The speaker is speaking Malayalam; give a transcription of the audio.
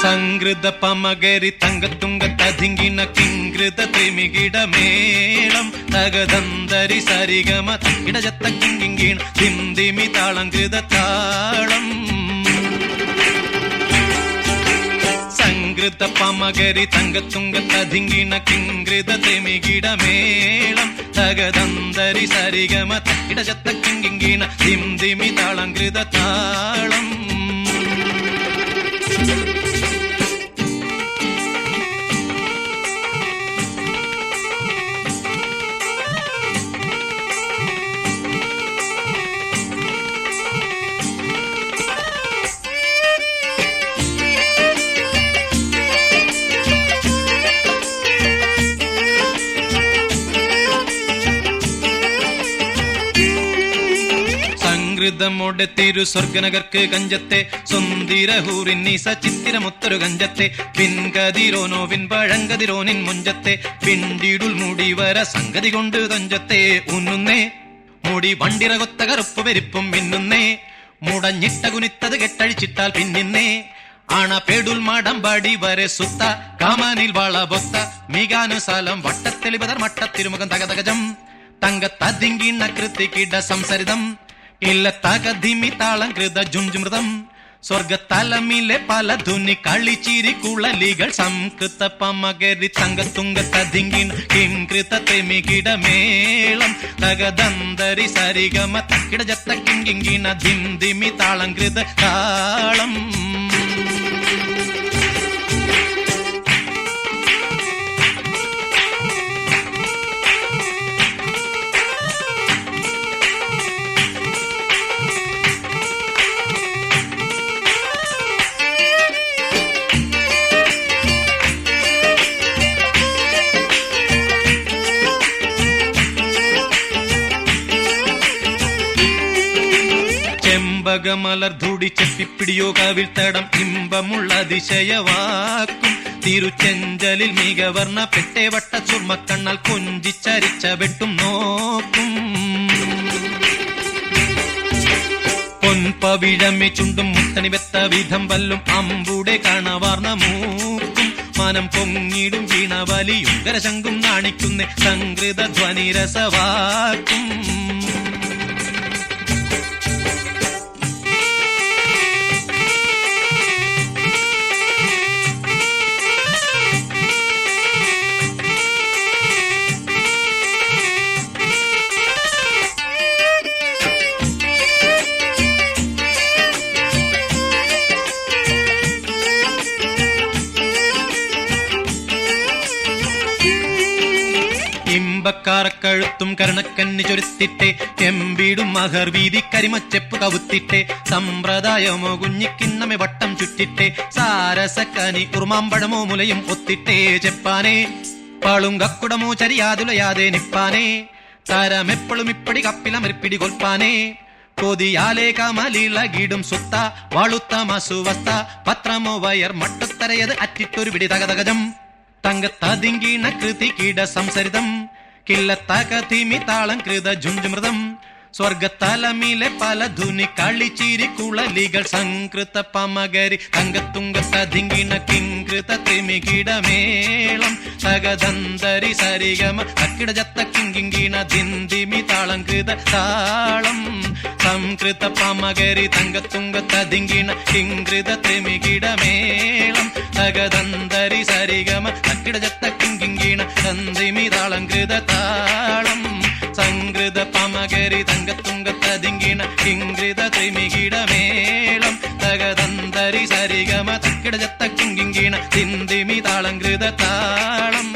സംകൃത പമകരി തങ്കത്തുങ്ക തതിങ്കിണ കിങ്കൃത ത്രിമികിട മേളം തകതന്തരി സരിഗമ തക്കിടജത്ത കിങ്കിണ ഹിന്ദിമി താളങ്കൃത താളം സംകൃത പമകരി തങ്കത്തുങ്ക തതിങ്കിണ കിങ്കൃത ത്രിമികിട മേളം തകതന്തരി സരിഗമ തക്കിടജത്ത കിങ്കിണ ഹിന്ദിമി താളങ്കൃത താളം ോടെ തിരു സ്വർഗനഗർക്ക് കഞ്ചത്തെ സുന്ദരഹൂറിന്നീസ ചിത്തിരമൊത്തൊരു കഞ്ചത്തെ പിൻകതിരോനോവിൻ പഴങ്കതിരോനിൻ മുഞ്ചത്തെ പിണ്ടിടുൽ മുടിവര സംഗതി കൊണ്ട് തഞ്ചത്തെ ഉന്നുന്നേ മുടി വണ്ടിറകൊത്ത കറുപ്പ് വെരിപ്പും മിന്നുന്നേ മുടഞ്ഞിട്ട കുനിത്തത് കെട്ടഴിച്ചിട്ടാൽ പിന്നിന്നേ ആണപേടുൽ മാടമ്പാടി വരെ സുത്ത കാമനിൽ വളബൊത്ത മികാനുസാലം വട്ടത്തെളിപതർ മട്ടത്തിരുമുഖം തകതകജം തങ്കത്തതിങ്കിണ കൃതികിട സംസരിതം ഇല്ല തകധിമി താളം കൃത ജുംജുമൃതം സ്വർഗത്തലമിലെ പല ധുനി കളിച്ചിരി കുളലികൾ സംകൃത പമകരി തങ്കത്തുങ്ക തതിങ്കിണ കിംകൃത തെമികിട മേളം തകദന്തരി സരിഗമ തക്കിടജത്ത കിങ്കിണ ധിന്ദിമി താളം കൃത താളം ചെമ്പകമലർ ധൂടി ചെപ്പിപ്പിടിയോ കവിൾത്തടം ഇമ്പമുള്ള അതിശയവാക്കും തിരുച്ചെഞ്ചലിൽ മികവർണ പെട്ടേവട്ട ചുർമ്മക്കണ്ണൽ കൊഞ്ചിച്ചരിച്ച വെട്ടും നോക്കും പൊൻപവിഴമേ ചുണ്ടും മുത്തണി വെത്ത വിധം വല്ലും അമ്പൂടെ കാണവാർന്ന മൂക്കും മനം പൊങ്ങിടും വീണവലിയും കരശങ്കും നാണിക്കുന്ന സംകൃത ധ്വനിരസവാക്കും ഇമ്പക്കാറക്കഴുത്തും കരുണക്കന്നി ചൊരുത്തിട്ടെ എമ്പീടും മഹർ വീതി കരിമച്ചെപ്പ് കവുത്തിട്ടെ സമ്പ്രദായമോ കുഞ്ഞിക്കിണ്ണമെ വട്ടം ചുറ്റിട്ടെ സാരസക്കനി ഉറുമാമ്പഴമോ മുലയും ഒത്തിട്ടേ ചെപ്പാനേ പാളുങ്കക്കുടമോ ചരിയാതുലയാതെ നിപ്പാനേ തരമെപ്പോഴും ഇപ്പടി കപ്പിലമരിപ്പിടി കൊൽപ്പാനേ കൊതിയാലേ കമലിളകിടും സുത്ത വാളുത്ത മസുവസ്ത പത്രമോ വയർ മട്ടത്തരയത് അറ്റിട്ടൊരു പിടി തകതകജം തങ്കത്തതിങ്കിണ കൃതികിട സംസരിതം കില്ലത്തകതിമി താളം കൃത ജുംജുമൃതം സ്വർഗത്തലമിലെ പല ധുനി കളിച്ചിരി കുളലികൾ സംകൃത പമകരി തങ്കത്തുങ്ക തതിങ്കിണ കിങ്കൃത ത്രിമികിട മേളം തകദന്തരി സരിഗമ തക്കിടജത്ത കിങ്കിണ ധിന്ദിമി താളം കൃത താളം സംകൃത പമകരി തങ്കത്തുങ്ക തതിങ്കിണ കിങ്കൃത ത്രിമികിട മേളം തകദന്തരി സരിഗമ തക്കിടജത്ത കിങ്കിണ ധിന്ദിമി താളം കൃത താളം സംകൃത പമകരി തങ്കത്തുങ്ക തതിങ്കിണ കിങ്കൃത ത്രിമികിട മേളം തകദന്തരി സരിഗമ തക്കിടജത്ത കിങ്കിണ ധിന്ദിമി താളം കൃത താളം